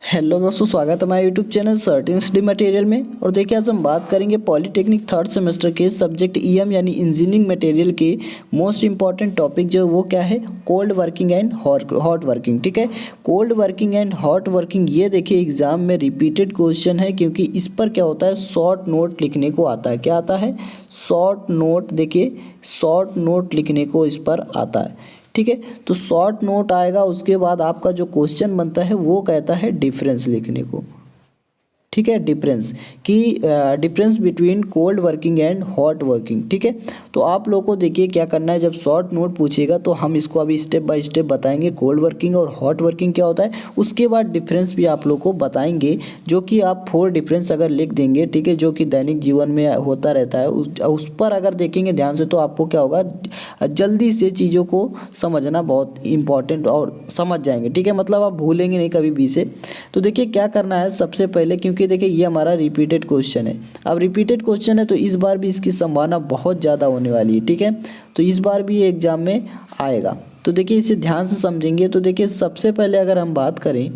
Hello दोस्तों, स्वागत है हमारे YouTube channel certain study material में। और देखिए आज हम बात करेंगे पॉलीटेक्निक थर्ड सेमेस्टर के सब्जेक्ट ईएम यानी इंजीनियरिंग मटेरियल के मोस्ट इंपॉर्टेंट टॉपिक जो वो क्या है, cold working and hot working. ठीक है, cold working and hot working ये देखिए एग्जाम में रिपीटेड क्वेश्चन है, क्योंकि इस पर क्या होता है, शॉर्ट नोट लिखने को आता है। क्या आता है? Short note. देखिए शॉर्ट नोट लिखने को इस पर आता है। ठीक है, तो शॉर्ट नोट आएगा, उसके बाद आपका जो क्वेश्चन बनता है वो कहता है डिफरेंस लिखने को। ठीक है, डिफरेंस कि difference between cold working and hot working. ठीक है, तो आप लोगों को देखिए क्या करना है, जब शॉर्ट नोट पूछेगा तो हम इसको अभी स्टेप बाय स्टेप बताएंगे कोल्ड वर्किंग और हॉट वर्किंग क्या होता है। उसके बाद डिफरेंस भी आप लोगों को बताएंगे, जो कि आप 4 डिफरेंस अगर लिख देंगे, ठीक है, जो कि दैनिक जीवन में होता रहता है, उस पर अगर देखेंगे ध्यान से तो आपको क्या होगा, जल्दी से चीज़ों को समझना बहुत इंपॉर्टेंट और समझ जाएंगे। ठीक है, मतलब आप भूलेंगे नहीं कभी भी से। तो देखिए क्या करना है सबसे पहले, क्योंकि देखिए ये हमारा रिपीटेड क्वेश्चन है। अब रिपीटेड क्वेश्चन है तो इस बार भी इसकी संभावना बहुत ज़्यादा होने वाली है। ठीक है, तो इस बार भी ये एग्जाम में आएगा, तो देखिए इसे ध्यान से समझेंगे। तो देखिए सबसे पहले अगर हम बात करें,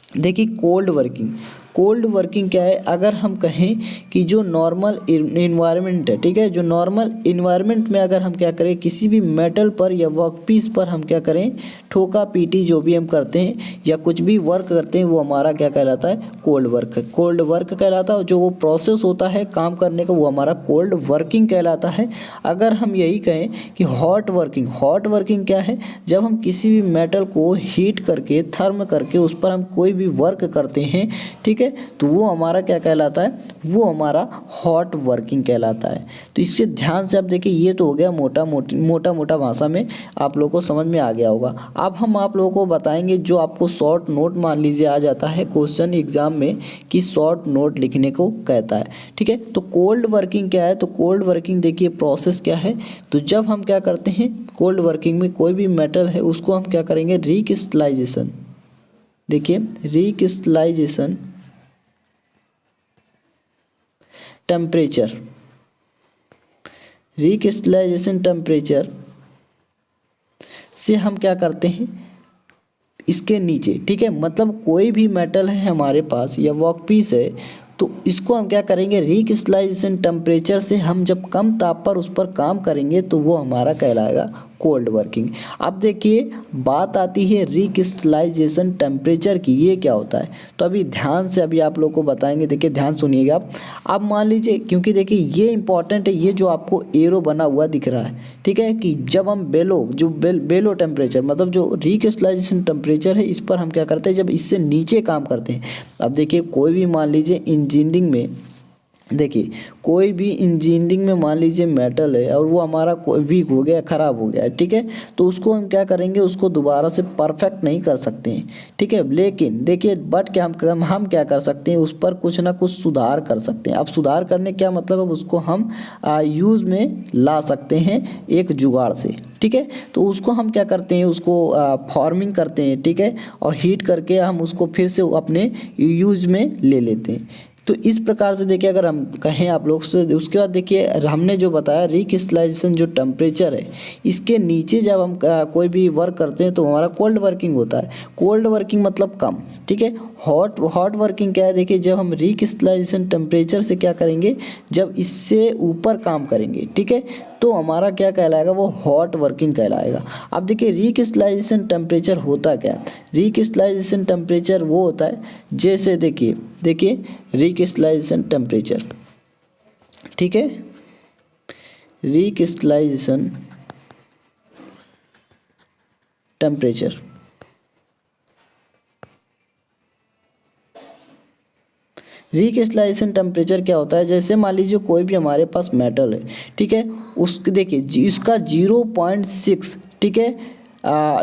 देखिए कोल्ड वर्किंग। कोल्ड वर्किंग क्या है, अगर हम कहें कि जो नॉर्मल इन्वायरमेंट है, ठीक है, जो नॉर्मल इन्वायरमेंट में अगर हम क्या करें, किसी भी मेटल पर या वर्कपीस पर हम क्या करें, ठोका पीटी जो भी हम करते हैं या कुछ भी वर्क करते हैं, वो हमारा क्या कहलाता है, कोल्ड वर्क। कोल्ड वर्क कहलाता है, जो वो प्रोसेस होता है काम करने का वो हमारा कोल्ड वर्किंग कहलाता है। अगर हम यही कहें कि हॉट वर्किंग, हॉट वर्किंग क्या है, जब हम किसी भी मेटल को हीट करके थर्म करके उस पर हम कोई भी वर्क करते हैं, ठीक है, तो वो हमारा क्या कहलाता है, वो हमारा हॉट वर्किंग कहलाता है। तो इससे ध्यान से आप देखिए, ये तो हो गया मोटा मोटा भाषा में आप लोगों को समझ में आ गया होगा। अब हम आप लोगों को बताएंगे, जो आपको शॉर्ट नोट मान लीजिए आ जाता है क्वेश्चन एग्जाम में कि शॉर्ट नोट लिखने को कहता है। ठीक है, तो कोल्ड वर्किंग क्या है, तो कोल्ड वर्किंग देखिए प्रोसेस क्या है। तो जब हम क्या करते हैं, कोल्ड वर्किंग में कोई भी मेटल है उसको हम क्या करेंगे, रिक्रिस्टलाइजेशन। देखिए रिक्रिस्टलाइजेशन टेम्परेचर, रिक्रिस्टलाइजेशन टेम्परेचर से हम क्या करते हैं, इसके नीचे, ठीक है, मतलब कोई भी मेटल है हमारे पास या वर्कपीस है, तो इसको हम क्या करेंगे, रिक्रिस्टलाइजेशन टेम्परेचर से हम जब कम ताप पर उस पर काम करेंगे तो वो हमारा कहलाएगा कोल्ड वर्किंग। अब देखिए बात आती है रिक्रिस्टलाइजेशन टेम्परेचर की, ये क्या होता है, तो अभी ध्यान से अभी आप लोग को बताएंगे। देखिए ध्यान सुनिएगा आप। अब मान लीजिए, क्योंकि देखिए ये इंपॉर्टेंट है, ये जो आपको एरो बना हुआ दिख रहा है, ठीक है, कि जब हम बेलो टेम्परेचर, मतलब जो रिक्रिस्टलाइजेशन टेम्परेचर है, इस पर हम क्या करते हैं, जब इससे नीचे काम करते हैं। अब देखिए कोई भी मान लीजिए इंजीनियरिंग में, देखिए कोई भी इंजीनियरिंग में मान लीजिए मेटल है और वो हमारा वीक हो गया, ख़राब हो गया है, ठीक है, तो उसको हम क्या करेंगे, उसको दोबारा से परफेक्ट नहीं कर सकते हैं। ठीक है, लेकिन देखिए बट क्या हम क्या कर सकते हैं, उस पर कुछ ना कुछ सुधार कर सकते हैं। अब सुधार करने क्या मतलब, अब उसको हम यूज़ में ला सकते हैं एक जुगाड़ से। ठीक है, तो उसको हम क्या करते हैं, उसको फॉर्मिंग करते हैं, ठीक है, और हीट करके हम उसको फिर से अपने यूज़ में ले लेते हैं। तो इस प्रकार से देखिए अगर हम कहें आप लोग से, उसके बाद देखिए हमने जो बताया रिक्रिस्टलाइजेशन जो टेम्परेचर है, इसके नीचे जब हम कोई भी वर्क करते हैं तो हमारा कोल्ड वर्किंग होता है। कोल्ड वर्किंग मतलब कम। ठीक है, हॉट वर्किंग क्या है, देखिए जब हम रिक्रिस्टलाइजेशन टेम्परेचर से क्या करेंगे, जब इससे ऊपर काम करेंगे, ठीक है, तो हमारा क्या कहलाएगा, वो हॉट वर्किंग कहलाएगा। अब देखिए रिक्रिस्टलाइजेशन टेम्परेचर होता क्या है, रिक्रिस्टलाइजेशन टेम्परेचर वो होता है, जैसे देखिए रिक्रिस्टलाइजेशन टेम्परेचर, ठीक है, रिक्रिस्टलाइजेशन टेम्परेचर, रिक्रिस्टलाइजेशन टेम्परेचर क्या होता है, जैसे मान लीजिए कोई भी हमारे पास मेटल है, ठीक है, उसके देखिए इसका 0.6, ठीक है,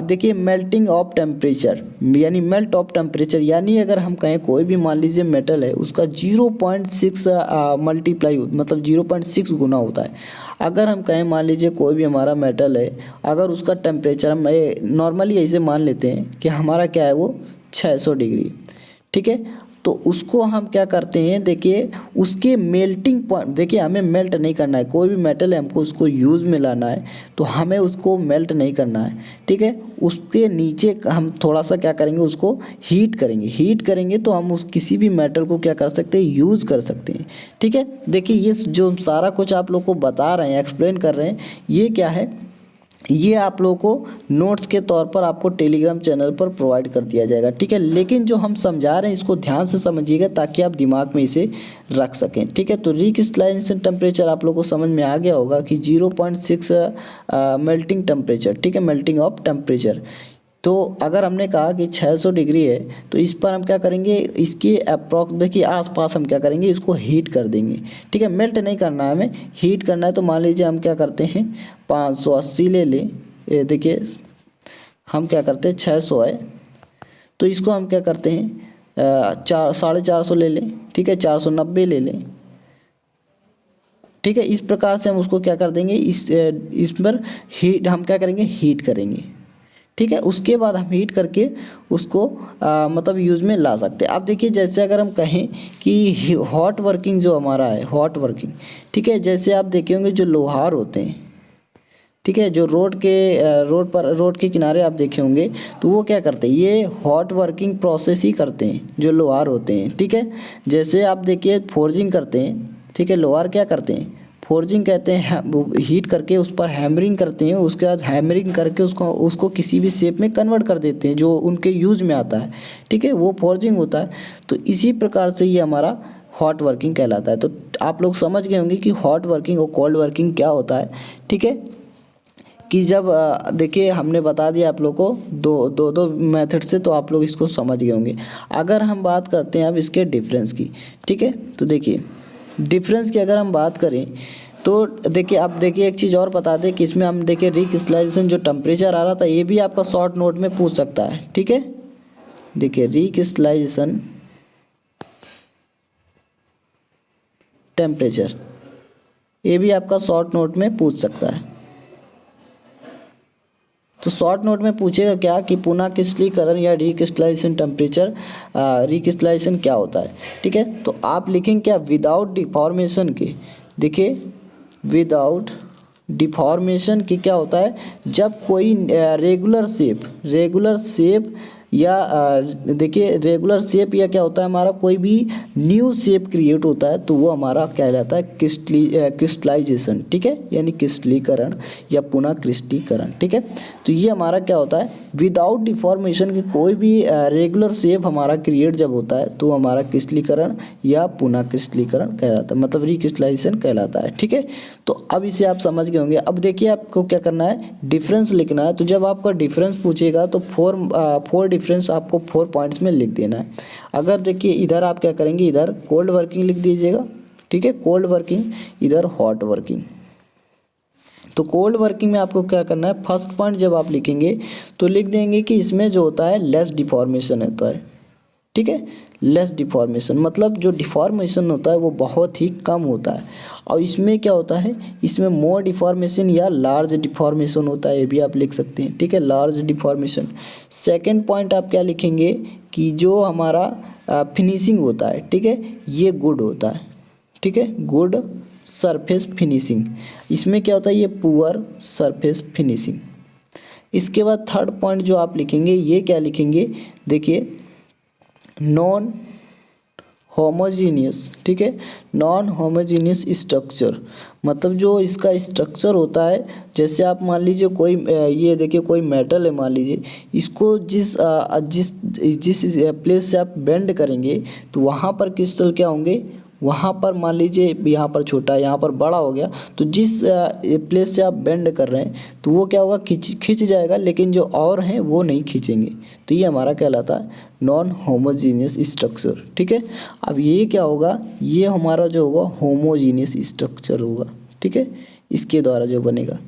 देखिए मेल्टिंग ऑफ टेम्परेचर यानी मेल्ट ऑफ टेम्परेचर, यानी अगर हम कहें कोई भी मान लीजिए मेटल है, उसका 0.6 मल्टीप्लाई मतलब 0.6 गुना होता है। अगर हम कहें मान लीजिए कोई भी हमारा मेटल है, अगर उसका टेम्परेचर हम नॉर्मली ऐसे मान लेते हैं कि हमारा क्या है, वो 600 डिग्री, ठीक है, तो उसको हम क्या करते हैं, देखिए उसके मेल्टिंग पॉइंट, देखिए हमें मेल्ट नहीं करना है, कोई भी मेटल है हमको उसको यूज़ में लाना है तो हमें उसको मेल्ट नहीं करना है, ठीक है। उसके नीचे हम थोड़ा सा क्या करेंगे, उसको हीट करेंगे तो हम उस किसी भी मेटल को क्या कर सकते हैं, यूज़ कर सकते हैं, ठीक है। देखिए ये जो सारा कुछ आप लोग को बता रहे हैं, एक्सप्लेन कर रहे हैं, ये क्या है, ये आप लोगों को नोट्स के तौर पर आपको टेलीग्राम चैनल पर प्रोवाइड कर दिया जाएगा, ठीक है। लेकिन जो हम समझा रहे हैं इसको ध्यान से समझिएगा ताकि आप दिमाग में इसे रख सकें, ठीक है। तो रिक्रिस्टलाइजेशन टेम्परेचर आप लोगों को समझ में आ गया होगा कि 0.6 मेल्टिंग टेम्परेचर, ठीक है, मेल्टिंग ऑफ टेम्परेचर। तो अगर हमने कहा कि 600 डिग्री है तो इस पर हम क्या करेंगे, इसके अप्रॉक्स देखिए आसपास हम क्या करेंगे, इसको हीट कर देंगे, ठीक है। मेल्ट नहीं करना है हमें, हीट करना है। तो मान लीजिए हम क्या करते हैं 580 ले लें, ये देखिए हम क्या करते हैं 600 है तो इसको हम क्या करते हैं 450 ले लें, ठीक है, 490 ले लें, ठीक है। इस प्रकार से हम उसको क्या कर देंगे, इस पर हीट हम क्या करेंगे, हीट करेंगे, ठीक है। उसके बाद हम हीट करके उसको मतलब यूज़ में ला सकते हैं। अब देखिए जैसे अगर हम कहें कि हॉट वर्किंग जो हमारा है, हॉट वर्किंग, ठीक है, जैसे आप देखे होंगे जो लोहार होते हैं, ठीक है, जो रोड के किनारे आप देखे होंगे तो वो क्या करते हैं, ये हॉट वर्किंग प्रोसेस ही करते हैं जो लोहार होते हैं, ठीक है। जैसे आप देखिए फोर्जिंग करते हैं, ठीक है, लोहार क्या करते हैं, फोर्जिंग कहते हैं, हीट करके उस पर हैमरिंग करते हैं, उसके बाद हैमरिंग करके उसको किसी भी शेप में कन्वर्ट कर देते हैं जो उनके यूज़ में आता है, ठीक है, वो फोर्जिंग होता है। तो इसी प्रकार से ये हमारा हॉट वर्किंग कहलाता है। तो आप लोग समझ गए होंगे कि हॉट वर्किंग और कोल्ड वर्किंग क्या होता है, ठीक है। कि जब देखिए हमने बता दिया आप लोग को दो मेथड से, तो आप लोग इसको समझ गए होंगे। अगर हम बात करते हैं अब इसके डिफरेंस की, ठीक है, तो देखिए डिफरेंस की अगर हम बात करें तो देखिए, अब देखिए एक चीज़ और बता दें कि इसमें हम देखिए रिक्रिस्टलाइजेशन जो टेम्परेचर आ रहा था ये भी आपका शॉर्ट नोट में पूछ सकता है, ठीक है। देखिए रिक्रिस्टलाइजेशन टेम्परेचर ये भी आपका शॉर्ट नोट में पूछ सकता है। तो शॉर्ट नोट में पूछेगा क्या कि पुनः क्रिस्टलीकरण या रिक्रिस्टलाइजेशन टेम्परेचर, रिक्रिस्टलाइजेशन क्या होता है, ठीक है। तो आप लिखेंगे क्या, विदाउट डिफॉर्मेशन के, देखिए विदाउट डिफॉर्मेशन की क्या होता है, जब कोई रेगुलर शेप या देखिए रेगुलर शेप या क्या होता है हमारा कोई भी न्यू शेप क्रिएट होता है तो वो हमारा कहलाता है क्रिस्टलाइजेशन, ठीक है, यानी क्रिस्टलीकरण या पुनः क्रिस्टलीकरण, ठीक है। तो ये हमारा क्या होता है, विदाउट डिफॉर्मेशन के कोई भी रेगुलर शेप हमारा क्रिएट जब होता है तो हमारा क्रिस्टलीकरण या पुनः क्रिस्टलीकरण कहलाता है, मतलब रिक्रिस्टलाइजेशन कहलाता है, ठीक है। तो अब इसे आप समझ गए होंगे। अब देखिए आपको क्या करना है, डिफरेंस लिखना है। तो जब आपका डिफरेंस पूछेगा तो फोर डिफरेंस आपको 4 पॉइंट्स में लिख देना है। अगर देखिए इधर आप क्या करेंगे, इधर कोल्ड वर्किंग लिख दीजिएगा, ठीक है, कोल्ड वर्किंग, इधर हॉट वर्किंग। तो कोल्ड वर्किंग में आपको क्या करना है, फर्स्ट पॉइंट जब आप लिखेंगे तो लिख देंगे कि इसमें जो होता है लेस डिफॉर्मेशन होता है, ठीक है, लेस डिफॉर्मेशन मतलब जो डिफॉर्मेशन होता है वो बहुत ही कम होता है। और इसमें क्या होता है, इसमें मोर डिफॉर्मेशन या लार्ज डिफॉर्मेशन होता है, ये भी आप लिख सकते हैं, ठीक है, लार्ज डिफॉर्मेशन। सेकंड पॉइंट आप क्या लिखेंगे कि जो हमारा फिनिशिंग होता है, ठीक है, ये गुड होता है, ठीक है, गुड सरफेस फिनिशिंग। इसमें क्या होता है, ये पुअर सरफेस फिनिशिंग। इसके बाद थर्ड पॉइंट जो आप लिखेंगे ये क्या लिखेंगे, देखिए नॉन होमोजीनियस, ठीक है, नॉन होमोजीनियस स्ट्रक्चर, मतलब जो इसका स्ट्रक्चर होता है, जैसे आप मान लीजिए कोई ये देखिए कोई मेटल है, मान लीजिए इसको जिस प्लेस से आप बेंड करेंगे तो वहाँ पर क्रिस्टल क्या होंगे, वहाँ पर मान लीजिए यहाँ पर छोटा यहाँ पर बड़ा हो गया, तो जिस प्लेस से आप बेंड कर रहे हैं तो वो क्या होगा, खिंच जाएगा, लेकिन जो और हैं वो नहीं खींचेंगे। तो ये हमारा कहलाता है नॉन होमोजीनियस स्ट्रक्चर, ठीक है। अब ये क्या होगा, ये हमारा जो होगा होमोजीनियस स्ट्रक्चर होगा, ठीक है, इसके द्वारा जो बनेगा।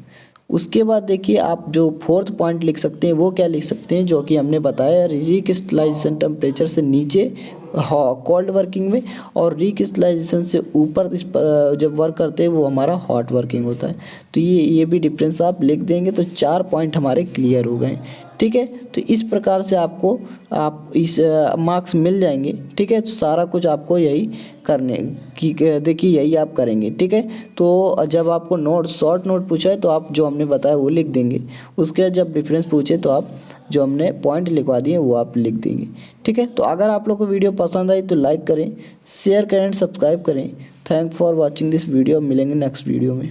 उसके बाद देखिए आप जो फोर्थ पॉइंट लिख सकते हैं वो क्या लिख सकते हैं, जो कि हमने बताया रिक्रिस्टलाइजेशन टेम्परेचर से नीचे कोल्ड वर्किंग में, और रिक्रिस्टलाइजेशन से ऊपर इस पर जब वर्क करते हैं वो हमारा हॉट वर्किंग होता है। तो ये भी डिफरेंस आप लिख देंगे तो 4 पॉइंट हमारे क्लियर हो गए, ठीक है। तो इस प्रकार से आपको आप इस मार्क्स मिल जाएंगे, ठीक है। तो सारा कुछ आपको यही करने की देखिए यही आप करेंगे, ठीक है। तो जब आपको नोट शॉर्ट नोट पूछा है तो आप जो हमने बताया वो लिख देंगे, उसके बाद जब डिफरेंस पूछे तो आप जो हमने पॉइंट लिखवा दिए वो आप लिख देंगे, ठीक है। तो अगर आप लोग को वीडियो पसंद आई तो लाइक करें, शेयर करें, सब्सक्राइब करें। Thank for watching this video. मिलेंगे नेक्स्ट वीडियो में।